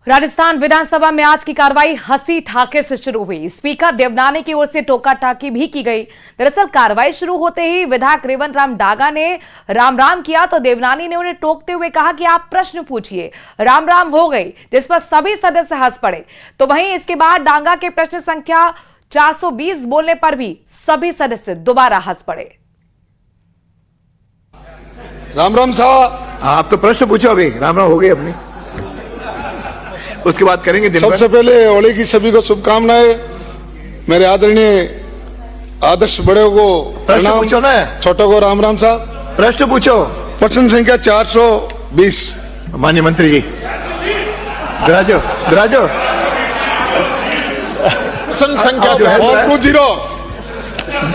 राजस्थान विधानसभा में आज की कार्रवाई हंसी ठाके से शुरू हुई। स्पीकर देवनानी की ओर से टोका टाकी भी की गई। दरअसल कार्रवाई शुरू होते ही विधायक रेवंत राम डागा ने राम राम किया तो देवनानी ने उन्हें टोकते हुए कहा कि आप प्रश्न पूछिए। राम राम हो गई, जिस पर सभी सदस्य हंस पड़े। तो वहीं इसके बाद डांगा के प्रश्न संख्या 420 बोलने पर भी सभी सदस्य दोबारा हंस पड़े। राम राम साहब, आप तो प्रश्न पूछो। अभी राम राम हो गई अपनी, उसके बाद करेंगे दिन सबसे पहले होली की सभी को शुभकामनाएं। मेरे आदरणीय आदर्श बड़े को प्रश्न पूछो ना, छोटों को राम राम साहब। प्रश्न पूछो। प्रश्न संख्या 420। माननीय मंत्री जी विराजो विराजो। प्रश्न संख्या 420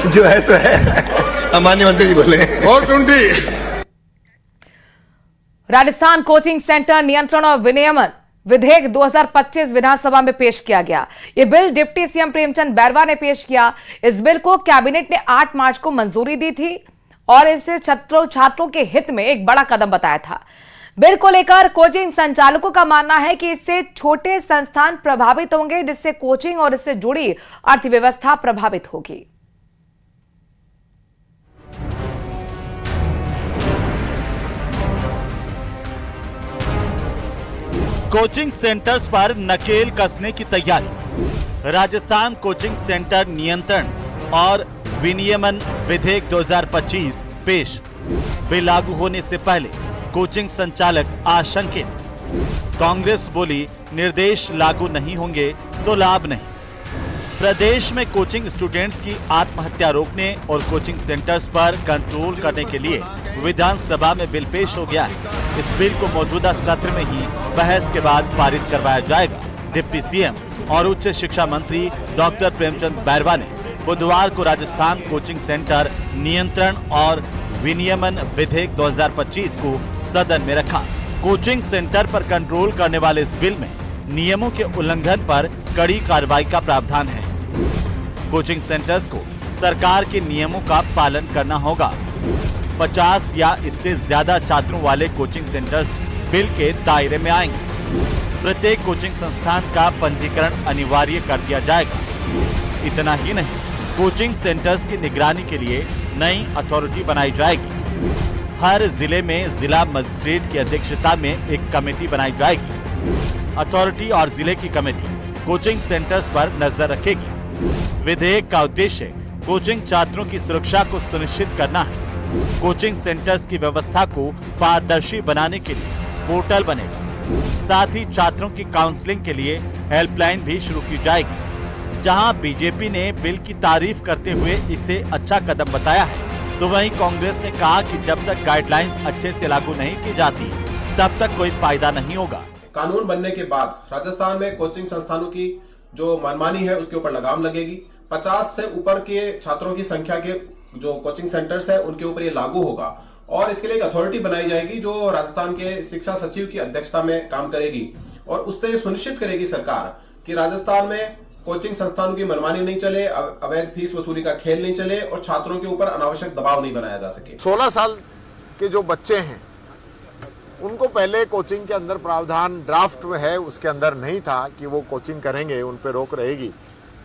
जो है सो है। माननीय मंत्री जी बोले 420। राजस्थान कोचिंग सेंटर नियंत्रण और विनियमन विधेयक 2025 विधानसभा में पेश किया गया। यह bill deputy CM Premchand Bairwa ने पेश किया। इस बिल को कैबिनेट ने 8 मार्च को मंजूरी दी थी और इसे छात्रों के हित में एक बड़ा कदम बताया था। बिल को लेकर कोचिंग संचालकों का मानना है कि इससे छोटे संस्थान प्रभावित होंगे, जिससे कोचिंग और इससे जुड़ी अर्थव्यवस्था प्रभावित होगी। कोचिंग सेंटर्स पर नकेल कसने की तैयारी। राजस्थान कोचिंग सेंटर नियंत्रण और विनियमन विधेयक 2025 पेश। बिल लागू होने से पहले कोचिंग संचालक आशंकित। कांग्रेस बोली निर्देश लागू नहीं होंगे तो लाभ नहीं। प्रदेश में कोचिंग स्टूडेंट्स की आत्महत्या रोकने और कोचिंग सेंटर्स पर कंट्रोल करने के लिए विधानसभा में बिल पेश हो गया है। इस बिल को मौजूदा सत्र में ही बहस के बाद पारित करवाया जाएगा। डिप्टी सीएम और उच्च शिक्षा मंत्री डॉक्टर प्रेमचंद बैरवा ने बुधवार को राजस्थान कोचिंग सेंटर नियंत्रण और विनियमन विधेयक 2025 को सदन में रखा। कोचिंग सेंटर पर कंट्रोल करने वाले इस बिल में नियमों के उल्लंघन पर कड़ी कार्रवाई का प्रावधान है। कोचिंग सेंटर्स को सरकार के नियमों का पालन करना होगा। 50 या इससे ज्यादा छात्रों वाले कोचिंग सेंटर्स बिल के दायरे में आएंगे। प्रत्येक कोचिंग संस्थान का पंजीकरण अनिवार्य कर दिया जाएगा। इतना ही नहीं, कोचिंग सेंटर्स की निगरानी के लिए नई अथॉरिटी बनाई जाएगी। हर जिले में जिला मजिस्ट्रेट की अध्यक्षता में एक कमेटी बनाई जाएगी। अथॉरिटी और जिले की कमेटी कोचिंग सेंटर्स पर नजर रखेगी। विधेयक का उद्देश्य कोचिंग छात्रों की सुरक्षा को सुनिश्चित करना है। कोचिंग सेंटर्स की व्यवस्था को पारदर्शी बनाने के लिए पोर्टल बनेगा। साथ ही छात्रों की काउंसलिंग के लिए हेल्पलाइन भी शुरू की जाएगी। जहां बीजेपी ने बिल की तारीफ करते हुए इसे अच्छा कदम बताया है, तो वहीं कांग्रेस ने कहा कि जब तक गाइडलाइंस अच्छे से लागू नहीं की जाती तब तक कोई फायदा नहीं होगा। कानून बनने के बाद राजस्थान में कोचिंग संस्थानों की जो मनमानी है उसके ऊपर लगाम लगेगी। 50 से ऊपर के छात्रों की संख्या के जो कोचिंग सेंटर्स है उनके ऊपर ये लागू होगा और इसके लिए एक अथॉरिटी बनाई जाएगी जो राजस्थान के शिक्षा सचिव की अध्यक्षता में काम करेगी और उससे सुनिश्चित करेगी सरकार कि राजस्थान में कोचिंग संस्थानों की मनमानी नहीं चले, अवैध फीस वसूली का खेल नहीं चले और छात्रों के ऊपर अनावश्यक दबाव नहीं बनाया जा सके। 16 साल के जो बच्चे हैं उनको पहले कोचिंग के अंदर प्रावधान ड्राफ्ट में है, उसके अंदर नहीं था कि वो कोचिंग करेंगे, उन पे रोक रहेगी।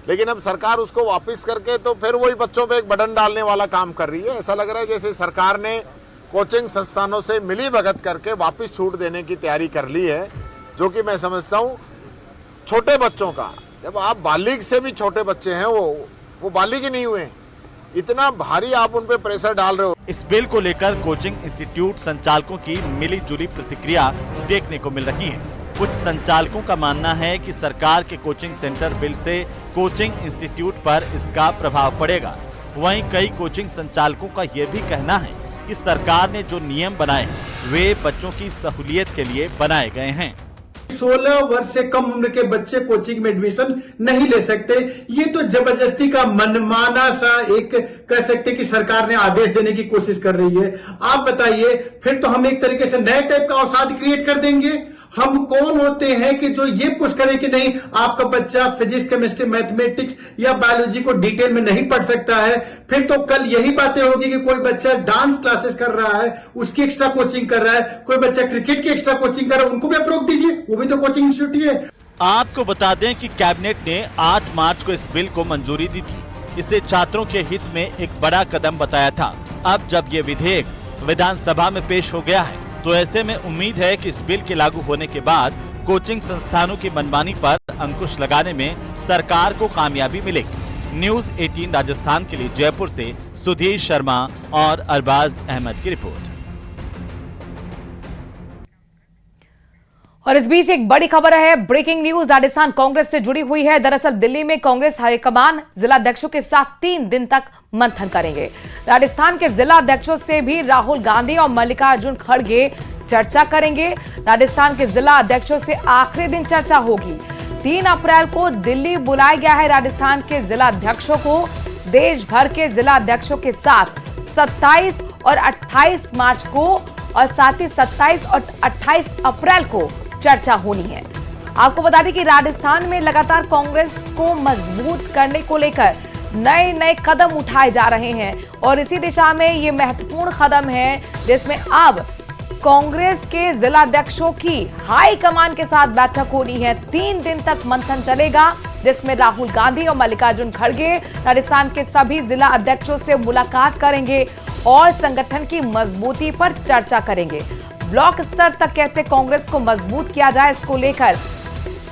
लेकिन अब सरकार उसको वापस करके तो फिर वही बच्चों पे एक बटन डालने वाला काम कर रही है। ऐसा लग रहा है जैसे सरकार ने कोचिंग संस्थानों से मिली भगत करके वापस छूट देने की तैयारी कर ली है, जो कि मैं समझता हूँ छोटे बच्चों का, जब आप बालिग से भी छोटे बच्चे हैं वो बालिग ही नहीं हुए, इतना भारी आप उन पे प्रेशर डाल रहे हो। इस बिल को लेकर कोचिंग इंस्टीट्यूट संचालकों की मिली जुली प्रतिक्रिया देखने को मिल रही है। कुछ संचालकों का मानना है कि सरकार के कोचिंग सेंटर बिल से कोचिंग इंस्टीट्यूट पर इसका प्रभाव पड़ेगा। वहीं कई कोचिंग संचालकों का यह भी कहना है कि सरकार ने जो नियम बनाए वे बच्चों की सहूलियत के लिए बनाए गए हैं। 16 वर्ष से कम उम्र के बच्चे कोचिंग में एडमिशन नहीं ले सकते। ये तो जबरदस्ती का मनमाना सा एक कह सकते कि सरकार ने आदेश देने की कोशिश कर रही है। आप बताइए, फिर तो हम एक तरीके से नए टाइप का अवसाद क्रिएट कर देंगे हम कौन होते हैं कि जो ये पुश करें कि नहीं आपका बच्चा फिजिक्स, केमिस्ट्री, मैथमेटिक्स या बायोलॉजी को डिटेल में नहीं पढ़ सकता है। फिर तो कल यही बातें होगी कि कोई बच्चा डांस क्लासेस कर रहा है, उसकी एक्स्ट्रा कोचिंग कर रहा है, कोई बच्चा क्रिकेट की एक्स्ट्रा कोचिंग कर रहा है, उनको भी आप रोक दीजिए, वो भी तो कोचिंग इंस्टीट्यूट ही है। आपको बता दें कि कैबिनेट ने 8 मार्च को इस बिल को मंजूरी दी थी। इसे छात्रों के हित में एक बड़ा कदम बताया था। अब जब ये विधेयक विधानसभा में पेश हो गया है, तो ऐसे में उम्मीद है कि इस बिल के लागू होने के बाद कोचिंग संस्थानों की मनमानी पर अंकुश लगाने में सरकार को कामयाबी मिलेगी। न्यूज़ 18 राजस्थान के लिए जयपुर से सुधीर शर्मा और अरबाज अहमद की रिपोर्ट। और इस बीच एक बड़ी खबर है, ब्रेकिंग न्यूज राजस्थान कांग्रेस से जुड़ी हुई है। दरअसल दिल्ली में कांग्रेस हाईकमान जिलाध्यक्षों के साथ 3 दिन तक मंथन करेंगे। राजस्थान के जिलाध्यक्षों से भी राहुल गांधी और मल्लिकार्जुन खड़गे चर्चा करेंगे। राजस्थान के जिला अध्यक्षों से आखिरी दिन चर्चा होगी। 3 अप्रैल को दिल्ली बुलाया गया है राजस्थान के जिला अध्यक्षों को। देश भर के जिला अध्यक्षों के साथ 27 और 28 मार्च को और साथ ही 27 और 28 अप्रैल को चर्चा होनी है। आपको बता दें कि राजस्थान में लगातार कांग्रेस को मजबूत करने को लेकर नए नए कदम उठाए जा रहे हैं और इसी दिशा में ये महत्वपूर्ण कदम है जिसमें अब कांग्रेस के जिलाध्यक्षों की हाई कमान के साथ बैठक होनी है। 3 दिन तक मंथन चलेगा जिसमें राहुल गांधी और मल्लिकार्जुन खड़गे राजस्थान के सभी जिला अध्यक्षों से मुलाकात करेंगे और संगठन की मजबूती पर चर्चा करेंगे। ब्लॉक स्तर तक कैसे कांग्रेस को मजबूत किया जाए, इसको लेकर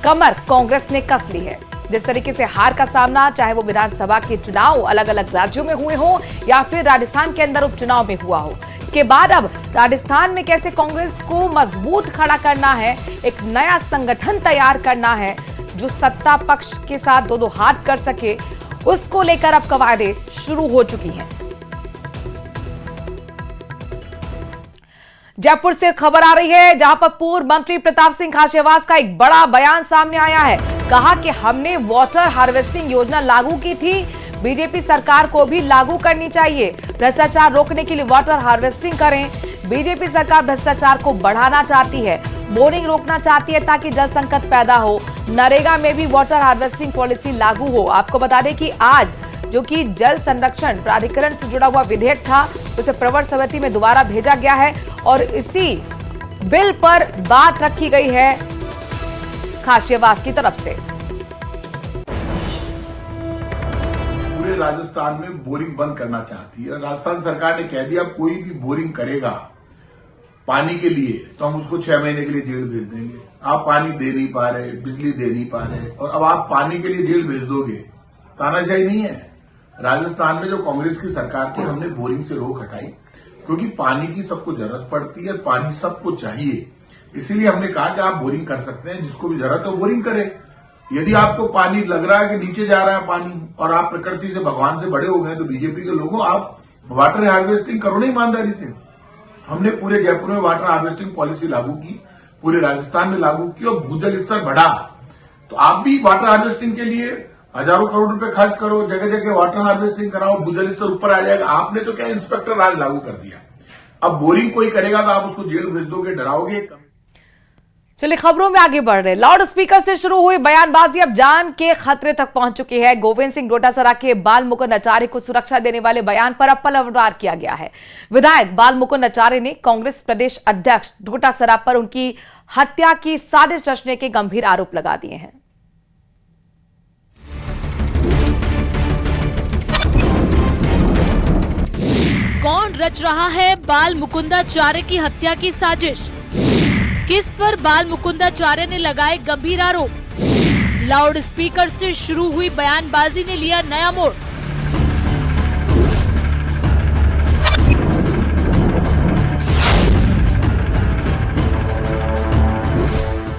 कमर कांग्रेस ने कस ली है। जिस तरीके से हार का सामना चाहे वो विधानसभा के चुनाव अलग अलग राज्यों में हुए हो या फिर राजस्थान के अंदर उपचुनाव में हुआ हो, इसके बाद अब राजस्थान में कैसे कांग्रेस को मजबूत खड़ा करना है, एक नया संगठन तैयार करना है जो सत्ता पक्ष के साथ दो हाथ कर सके, उसको लेकर अब कवायदें शुरू हो चुकी हैं। जयपुर से खबर आ रही है जहां पर पूर्व मंत्री प्रताप सिंह खाचरियावास का एक बड़ा बयान सामने आया है। कहा कि हमने वाटर हार्वेस्टिंग योजना लागू की थी, बीजेपी सरकार को भी लागू करनी चाहिए। भ्रष्टाचार रोकने के लिए वाटर हार्वेस्टिंग करें। बीजेपी सरकार भ्रष्टाचार को बढ़ाना चाहती है, बोरिंग रोकना चाहती है ताकि जल संकट पैदा हो। नरेगा में भी वाटर हार्वेस्टिंग पॉलिसी लागू हो। आपको बता दें कि आज जो कि जल संरक्षण प्राधिकरण से जुड़ा हुआ विधेयक था उसे प्रवर समिति में दोबारा भेजा गया है और इसी बिल पर बात रखी गई है खाचरियावास की तरफ से। पूरे राजस्थान में बोरिंग बंद करना चाहती है। राजस्थान सरकार ने कह दिया कोई भी बोरिंग करेगा पानी के लिए तो हम उसको 6 महीने के लिए जेल भेज देंगे। आप पानी दे नहीं पा रहे, बिजली दे नहीं पा रहे और अब आप पानी के लिए जेल भेज दोगे, तानाशाही नहीं है। राजस्थान में जो कांग्रेस की सरकार थी हमने बोरिंग से रोक हटाई क्योंकि पानी की सबको जरूरत पड़ती है, पानी सबको चाहिए। इसीलिए हमने कहा कि आप बोरिंग कर सकते हैं, जिसको भी जरूरत है वो बोरिंग करे। यदि आपको पानी लग रहा है कि नीचे जा रहा है पानी और आप प्रकृति से भगवान से बड़े हो गए तो बीजेपी के लोगों आप वाटर हार्वेस्टिंग करो ना ईमानदारी से। हमने पूरे जयपुर में वाटर हार्वेस्टिंग पॉलिसी लागू की, पूरे राजस्थान में लागू की और भूजल स्तर बढ़ा। तो आप भी वाटर हार्वेस्टिंग के लिए हजारों करोड़ रुपए खर्च करो, जगह जगह वाटर हार्वेस्टिंग कराओ, भूजल स्तर ऊपर आ जाएगा। आपने तो क्या इंस्पेक्टर राज लागू कर दिया। अब बोरिंग कोई करेगा तो आप उसको जेल भेज दोगे, डराओगे। चलिए खबरों में आगे बढ़ रहे। लाउड स्पीकर से शुरू हुई बयानबाजी अब जान के खतरे तक पहुंच चुकी है। गोविंद सिंह डोटासरा के बाल मुकुंद आचार्य को सुरक्षा देने वाले बयान पर अब पलटवार किया गया है। विधायक बाल मुकुंद आचार्य ने कांग्रेस प्रदेश अध्यक्ष डोटासरा पर उनकी हत्या की साजिश रचने के गंभीर आरोप लगा दिए हैं। कौन रच रहा है बाल मुकुंदाचार्य की हत्या की साजिश? किस पर बाल मुकुंदाचार्य ने लगाए गंभीर आरोप? लाउड स्पीकर से शुरू हुई बयानबाजी ने लिया नया मोड़।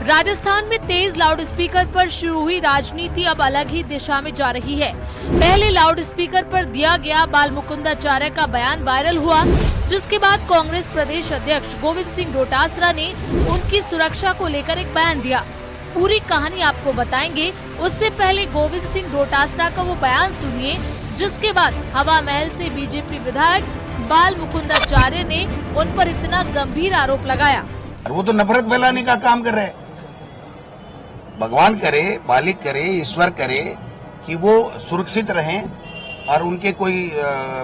राजस्थान में तेज लाउड स्पीकर पर शुरू हुई राजनीति अब अलग ही दिशा में जा रही है। पहले लाउड स्पीकर पर दिया गया बाल मुकुंदाचार्य का बयान वायरल हुआ, जिसके बाद कांग्रेस प्रदेश अध्यक्ष गोविंद सिंह डोटासरा ने उनकी सुरक्षा को लेकर एक बयान दिया। पूरी कहानी आपको बताएंगे, उससे पहले गोविंद सिंह डोटासरा का वो बयान सुनिए, जिसके बाद हवा महल से बीजेपी विधायक बाल मुकुंदाचार्य ने उन पर इतना गंभीर आरोप लगाया। और वो तो नफरत फैलाने का काम कर रहे हैं। भगवान करे, मालिक करे, ईश्वर करे कि वो सुरक्षित रहें और उनके कोई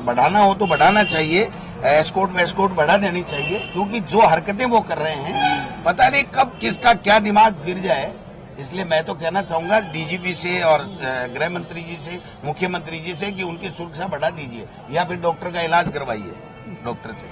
बढ़ाना हो तो बढ़ाना चाहिए, एस्कोर्ट बढ़ा देनी चाहिए, क्योंकि जो हरकतें वो कर रहे हैं पता नहीं कब किसका क्या दिमाग गिर जाए। इसलिए मैं तो कहना चाहूंगा डीजीपी से और गृह मंत्री जी से, मुख्यमंत्री जी से कि उनकी सुरक्षा बढ़ा दीजिए या फिर डॉक्टर का इलाज करवाइए डॉक्टर से।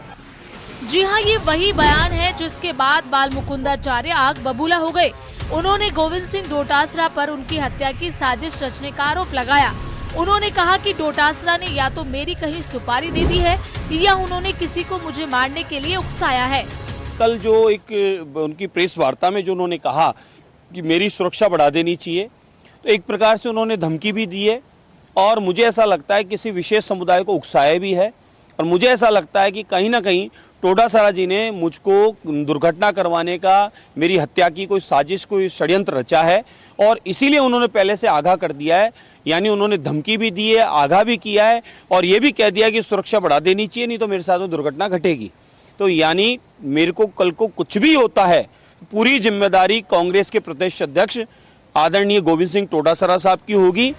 जी हाँ, ये वही बयान है जिसके बाद बाल मुकुंदाचार्य आग बबूला हो गए। उन्होंने गोविंद सिंह डोटासरा पर उनकी हत्या की साजिश रचने का आरोप लगाया। उन्होंने कहा कि डोटासरा ने या तो मेरी कहीं सुपारी दे दी है या उन्होंने किसी को मुझे मारने के लिए उकसाया है। कल जो एक उनकी प्रेस वार्ता में जो उन्होंने कहा कि मेरी सुरक्षा बढ़ा देनी चाहिए, तो एक प्रकार से उन्होंने धमकी भी दी है और मुझे ऐसा लगता है किसी विशेष समुदाय को उकसाया भी है। और मुझे ऐसा लगता है कि कहीं ना कहीं डोटासरा जी ने मुझको दुर्घटना करवाने का, मेरी हत्या की कोई साजिश, कोई षड्यंत्र रचा है और इसीलिए उन्होंने पहले से आगाह कर दिया है। यानी उन्होंने धमकी भी दी है, आगाह भी किया है और ये भी कह दिया कि सुरक्षा बढ़ा देनी चाहिए, नहीं तो मेरे साथ दुर्घटना घटेगी। तो यानी मेरे को कल को कुछ भी होता है, पूरी जिम्मेदारी कांग्रेस के प्रदेश अध्यक्ष आदरणीय गोविंद सिंह डोटासरा साहब की होगी।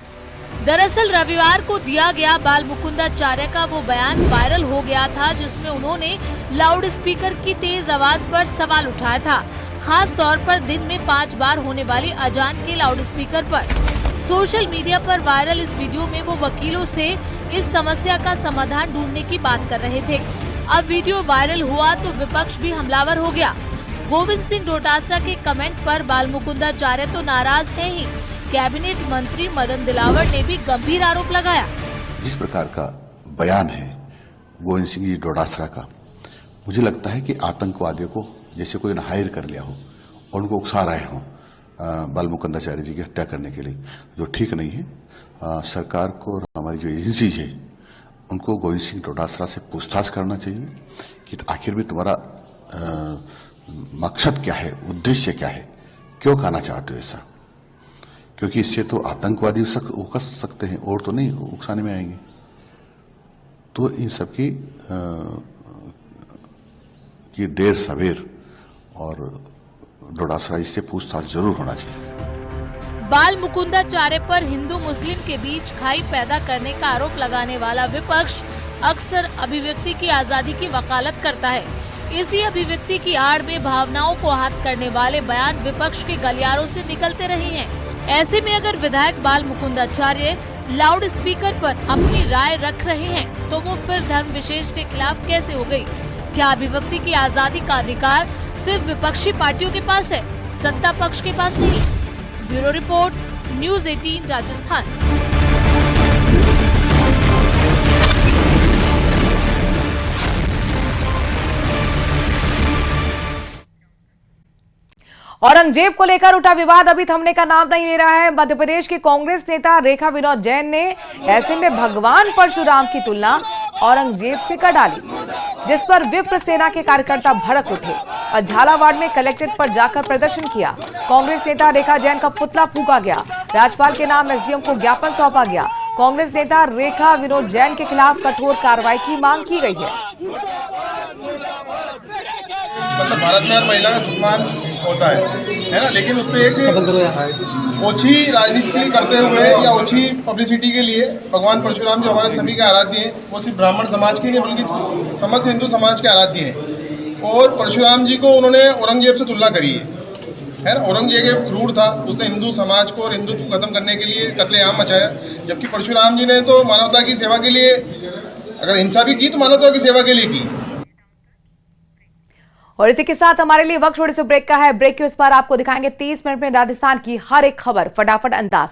दरअसल रविवार को दिया गया बाल मुकुंदाचार्य का वो बयान वायरल हो गया था जिसमें उन्होंने लाउड स्पीकर की तेज आवाज पर सवाल उठाया था, खास तौर पर दिन में 5 बार होने वाली अजान के लाउड स्पीकर पर। सोशल मीडिया पर वायरल इस वीडियो में वो वकीलों से इस समस्या का समाधान ढूंढने की बात कर रहे थे। अब वीडियो वायरल हुआ तो विपक्ष भी हमलावर हो गया। गोविंद सिंह डोटासरा के कमेंट पर बाल मुकुंदाचार्य तो नाराज है ही, कैबिनेट मंत्री मदन दिलावर ने भी गंभीर आरोप लगाया। जिस प्रकार का बयान है गोविंद सिंह जी डोटासरा का, मुझे लगता है कि आतंकवादियों को जैसे कोई हायर कर लिया हो और उनको उकसा रहे हो बाल मुकुंदाचार्य जी की हत्या करने के लिए, जो ठीक नहीं है। सरकार को और हमारी जो एजेंसीज है उनको गोविंद सिंह डोटासरा से पूछताछ करना चाहिए कि आखिर में तुम्हारा मकसद क्या है, उद्देश्य क्या है, क्यों कहना चाहते हो ऐसा, क्योंकि इससे तो आतंकवादी उकस सकते हैं और तो नहीं उकसाने में आएंगे। तो इन सब की देर सवेर और डोटासरा इससे पूछताछ जरूर होना चाहिए। बाल मुकुंदाचार्य पर हिंदू मुस्लिम के बीच खाई पैदा करने का आरोप लगाने वाला विपक्ष अक्सर अभिव्यक्ति की आजादी की वकालत करता है। इसी अभिव्यक्ति की आड़ में भावनाओं को आहत करने वाले बयान विपक्ष के गलियारों से निकलते रहे हैं। ऐसे में अगर विधायक बाल मुकुंदाचार्य लाउड स्पीकर पर अपनी राय रख रहे हैं तो वो फिर धर्म विशेष के खिलाफ कैसे हो गई? क्या अभिव्यक्ति की आजादी का अधिकार सिर्फ विपक्षी पार्टियों के पास है, सत्ता पक्ष के पास नहीं? Bureau report, news 18 Rajasthan. Aurangzeb को लेकर उठा विवाद अभी थमने का नाम नहीं ले रहा है। मध्य प्रदेश के कांग्रेस नेता रेखा विनोद जैन ने ऐसे में भगवान परशुराम की तुलना औरंगजेब से कर डाली, जिस पर विप्र सेना के कार्यकर्ता भड़क उठे और झालावाड़ में कलेक्ट्रेट पर जाकर प्रदर्शन किया। कांग्रेस नेता रेखा जैन का पुतला फूंका गया, राज्यपाल के नाम एसडीएम को ज्ञापन सौंपा गया। कांग्रेस नेता रेखा विनोद जैन के खिलाफ कठोर कार्रवाई की मांग की गई है। मतलब भारत में हर महिला का सम्मान होता है ना, लेकिन उसमें एक ओछी राजनीति करते हुए या ओछी पब्लिसिटी के लिए भगवान परशुराम जो हमारे सभी के आराध्य हैं, वो सिर्फ ब्राह्मण समाज के नहीं बल्कि समस्त हिंदू समाज के आराध्य हैं। और परशुराम जी को उन्होंने औरंगजेब से तुलना करी है ना। औरंगजेब एक क्रूर था, उसने हिंदू समाज को और हिंदुत्व को खत्म करने के लिए कत्लेआम मचाया, जबकि परशुराम जी ने तो मानवता की सेवा के लिए, अगर हिंसा भी की तो मानवता की सेवा के लिए की। और इसी के साथ हमारे लिए वक्त थोड़े से ब्रेक का है। ब्रेक के उस पार आपको दिखाएंगे 30 मिनट में राजस्थान की हर एक खबर फटाफट अंदाज।